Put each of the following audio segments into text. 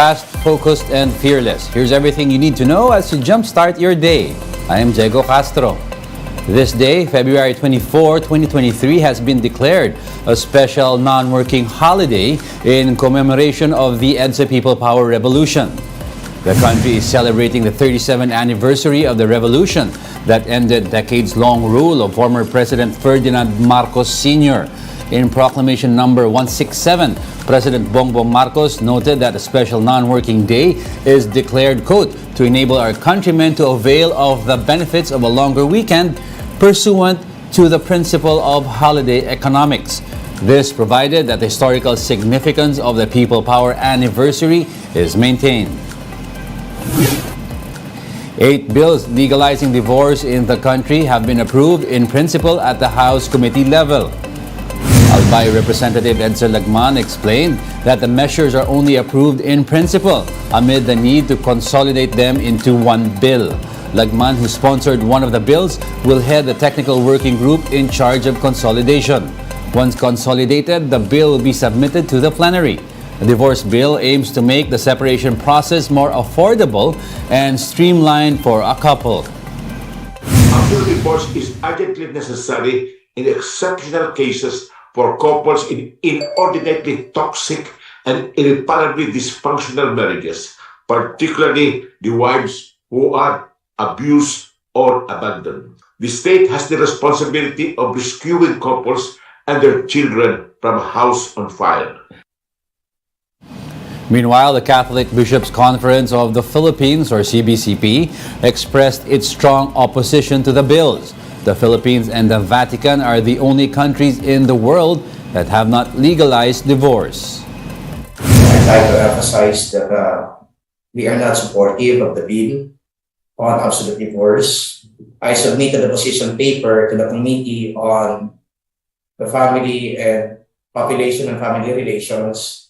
Fast, focused, and fearless. Here's everything you need to know as you jumpstart your day. I am Diego Castro. This day, February 24, 2023, has been declared a special non-working holiday in commemoration of the EDSA People Power Revolution. The country is celebrating the 37th anniversary of the revolution that ended decades-long rule of former President Ferdinand Marcos Sr. In Proclamation number 167, President Bongbong Marcos noted that a special non-working day is declared, quote, to enable our countrymen to avail of the benefits of a longer weekend pursuant to the principle of holiday economics. This provided that the historical significance of the People Power anniversary is maintained. 8 bills legalizing divorce in the country have been approved in principle at the House Committee level. Albay Representative Edsel Lagman explained that the measures are only approved in principle amid the need to consolidate them into one bill. Lagman, who sponsored one of the bills, will head the technical working group in charge of consolidation. Once consolidated, the bill will be submitted to the plenary. The divorce bill aims to make the separation process more affordable and streamlined for a couple. After divorce is urgently necessary in exceptional cases for couples in inordinately toxic and irreparably dysfunctional marriages, particularly the wives who are abused or abandoned. The state has the responsibility of rescuing couples and their children from a house on fire. Meanwhile, the Catholic Bishops' Conference of the Philippines, or CBCP, expressed its strong opposition to the bills. The Philippines and the Vatican are the only countries in the world that have not legalized divorce. I'd like to emphasize that we are not supportive of the bill on absolute divorce. I submitted a position paper to the Committee on the Family and Population and Family Relations.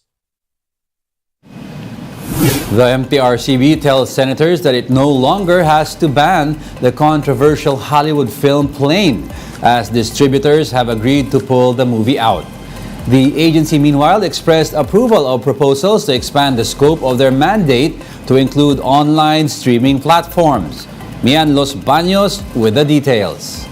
The MTRCB tells senators that it no longer has to ban the controversial Hollywood film Plane, as distributors have agreed to pull the movie out. The agency, meanwhile, expressed approval of proposals to expand the scope of their mandate to include online streaming platforms. Mian Los Baños with the details.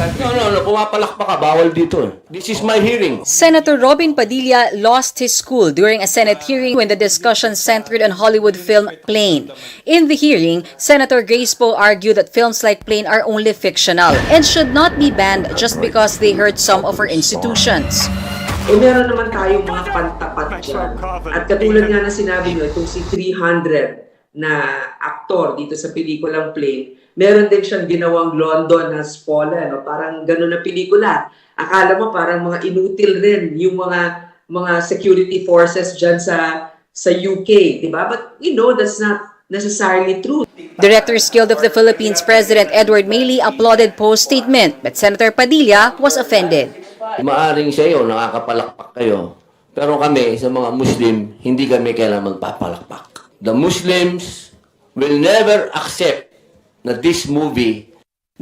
No, pumapalakpak ka, bawal dito. This is my hearing. Senator Robin Padilla lost his cool during a Senate hearing when the discussion centered on Hollywood film Plane. In the hearing, Senator Grace Poe argued that films like Plane are only fictional and should not be banned just because they hurt some of our institutions. Meron naman tayong mga pantapat dyan. At katulad nga na sinabi nyo, itong si 300 na aktor dito sa pelikulang Plane, meron din siyang ginawang London Has Fallen, no? Parang gano'n na pelikula. Akala mo parang mga inutil rin yung mga security forces dyan sa UK, di ba? But you know, that's not necessarily true. Directors Guild of the Philippines President Edward Mayley applauded Poe's statement, but Senator Padilla was offended. Maaring sa iyo, nakakapalakpak kayo. Pero kami, sa mga Muslim, hindi kami kailangan magpapalakpak. The Muslims will never accept that this movie.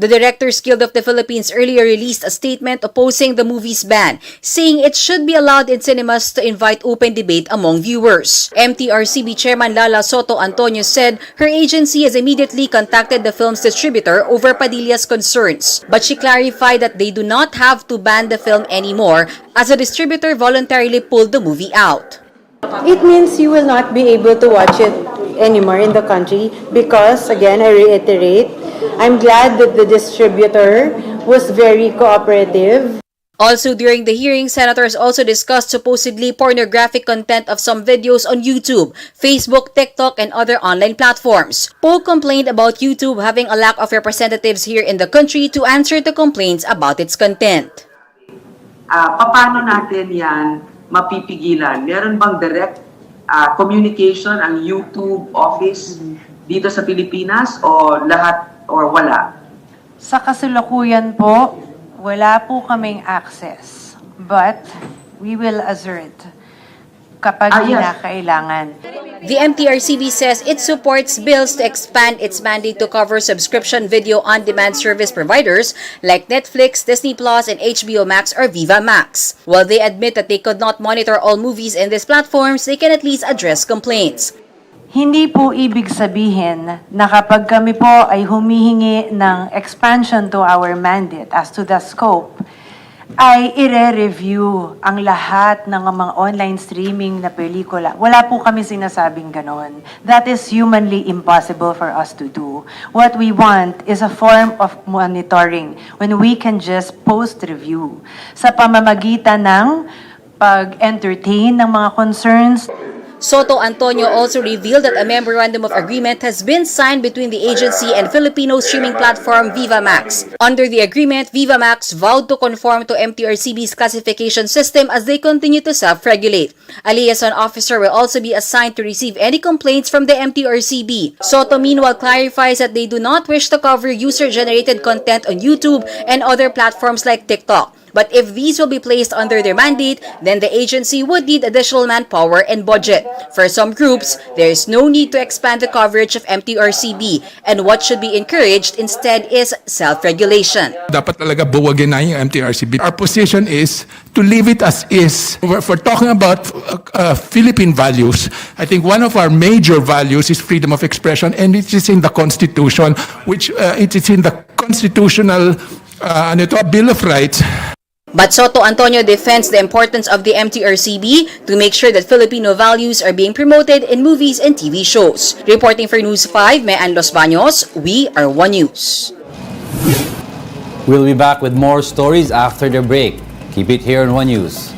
The Directors Guild of the Philippines earlier released a statement opposing the movie's ban, saying it should be allowed in cinemas to invite open debate among viewers. MTRCB Chairman Lala Soto Antonio said her agency has immediately contacted the film's distributor over Padilla's concerns, but she clarified that they do not have to ban the film anymore as the distributor voluntarily pulled the movie out. It means you will not be able to watch it anymore in the country because, again, I reiterate, I'm glad that the distributor was very cooperative. Also during the hearing, senators also discussed supposedly pornographic content of some videos on YouTube, Facebook, TikTok, and other online platforms. Poe complained about YouTube having a lack of representatives here in the country to answer the complaints about its content. Paano natin yan mapipigilan? Meron bang direct communication ang YouTube office dito sa Pilipinas o lahat or wala? Sa kasalukuyan po, wala po kaming access. But we will assert kapag kinakailangan. The MTRCB says it supports bills to expand its mandate to cover subscription video on-demand service providers like Netflix, Disney Plus, and HBO Max or Viva Max. While they admit that they could not monitor all movies in these platforms, they can at least address complaints. Hindi po ibig sabihin na kapag kami po ay humihingi ng expansion to our mandate as to the scope, ay ire-review ang lahat ng mga online streaming na pelikula. Wala po kami sinasabing ganon. That is humanly impossible for us to do. What we want is a form of monitoring when we can just post-review sa pamamagitan ng pag-entertain ng mga concerns. Soto Antonio also revealed that a memorandum of agreement has been signed between the agency and Filipino streaming platform Viva Max. Under the agreement, Viva Max vowed to conform to MTRCB's classification system as they continue to self-regulate. A liaison officer will also be assigned to receive any complaints from the MTRCB. Soto meanwhile clarifies that they do not wish to cover user-generated content on YouTube and other platforms like TikTok. But if these will be placed under their mandate, then the agency would need additional manpower and budget. For some groups, there is no need to expand the coverage of MTRCB, and what should be encouraged instead is self-regulation. Dapat talaga buwagin na yung MTRCB. Our position is to leave it as is. If we're talking about Philippine values, I think one of our major values is freedom of expression, and it is in the Constitution, which it is in the constitutional Bill of Rights. But Soto Antonio defends the importance of the MTRCB to make sure that Filipino values are being promoted in movies and TV shows. Reporting for News 5, Mean Los Baños, we are One News. We'll be back with more stories after the break. Keep it here on One News.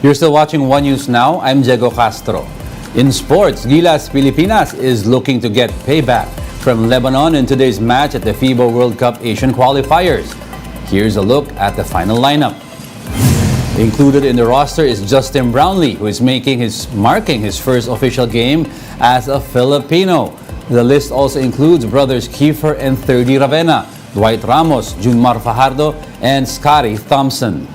You're still watching One News Now. I'm Diego Castro. In sports, Gilas Pilipinas is looking to get payback from Lebanon in today's match at the FIBA World Cup Asian qualifiers. Here's a look at the final lineup. Included in the roster is Justin Brownlee, who is marking his first official game as a Filipino. The list also includes brothers Kiefer and Thirdy Ravena, Dwight Ramos, Junmar Fajardo, and Scotty Thompson.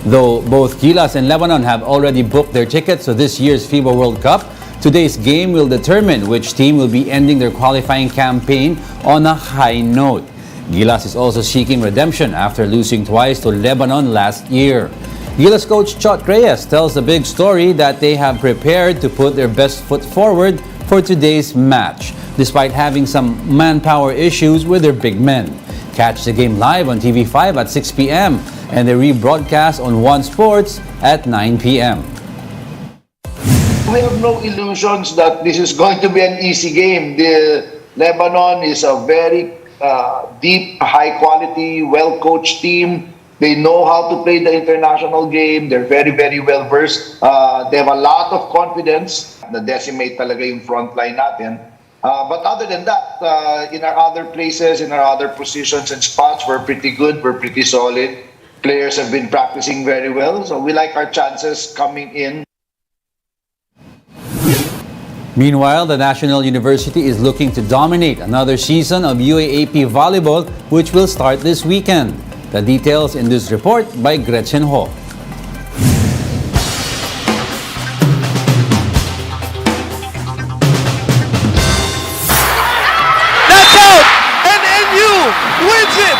Though both Gilas and Lebanon have already booked their tickets to this year's FIBA World Cup, today's game will determine which team will be ending their qualifying campaign on a high note. Gilas is also seeking redemption after losing twice to Lebanon last year. Gilas coach Chot Reyes tells the big story that they have prepared to put their best foot forward for today's match, despite having some manpower issues with their big men. Catch the game live on TV5 at 6 p.m. and the rebroadcast on One Sports at 9 p.m. We have no illusions that this is going to be an easy game. The Lebanon is a very deep, high-quality, well-coached team. They know how to play the international game. They're very, very well-versed. They have a lot of confidence. Na-decimate talaga yung frontline natin. But other than that, in our other places, in our other positions and spots, we're pretty good. We're pretty solid. Players have been practicing very well. So we like our chances coming in. Meanwhile, the National University is looking to dominate another season of UAAP volleyball, which will start this weekend. The details in this report by Gretchen Ho. That's out! And NU wins it!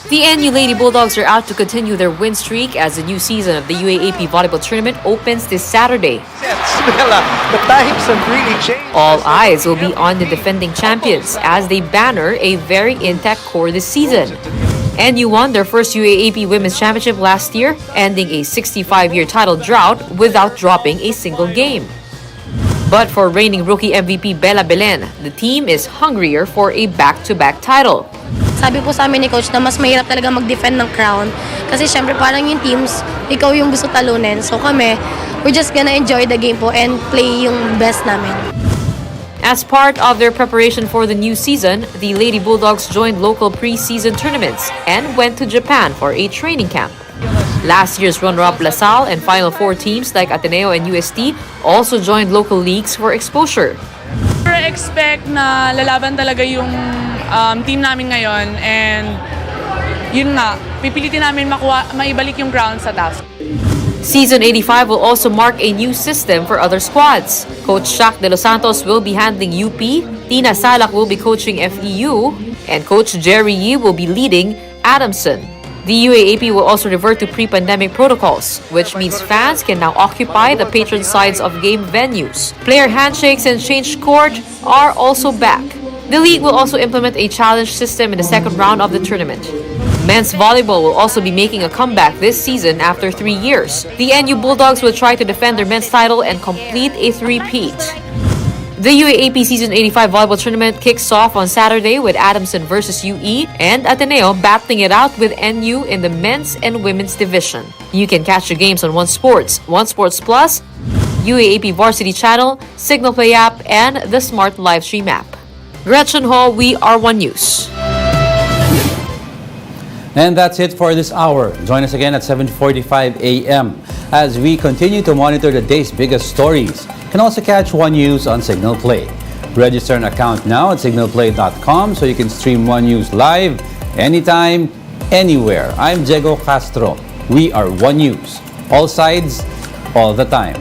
The NU Lady Bulldogs are out to continue their win streak as the new season of the UAAP volleyball tournament opens this Saturday. The times have really changed. All eyes will be on the defending champions as they banner a very intact core this season. NU won their first UAAP Women's Championship last year, ending a 65-year title drought without dropping a single game. But for reigning rookie MVP Bella Belen, the team is hungrier for a back-to-back title. Sabi po sa amin ni Coach na mas mahirap talaga mag-defend ng crown kasi syempre parang yung teams, ikaw yung gusto talunin. So kami, we're just gonna enjoy the game po and play yung best namin. As part of their preparation for the new season, the Lady Bulldogs joined local pre-season tournaments and went to Japan for a training camp. Last year's runner-up LaSalle and Final Four teams like Ateneo and UST also joined local leagues for exposure. I expect na lalaban talaga yung team namin ngayon and yun nga, pipilitin namin maibalik yung ground sa task. Season 85 will also mark a new system for other squads. Coach Shaq De Los Santos will be handling UP, Tina Salak will be coaching FEU, and Coach Jerry Yee will be leading Adamson. The UAAP will also revert to pre-pandemic protocols, which means fans can now occupy the patron sides of game venues. Player handshakes and changed court are also back. The league will also implement a challenge system in the second round of the tournament. Men's volleyball will also be making a comeback this season after 3 years. The NU Bulldogs will try to defend their men's title and complete a three-peat. The UAAP Season 85 volleyball tournament kicks off on Saturday with Adamson versus UE and Ateneo battling it out with NU in the men's and women's division. You can catch the games on One Sports, One Sports Plus, UAAP Varsity Channel, Signal Play app, and the Smart Livestream app. Gretchen Hall, We Are One News. And that's it for this hour. Join us again at 7:45 a.m. as we continue to monitor the day's biggest stories. You can also catch One News on Signal Play. Register an account now at signalplay.com so you can stream One News live anytime, anywhere. I'm Diego Castro. We are One News. All sides, all the time.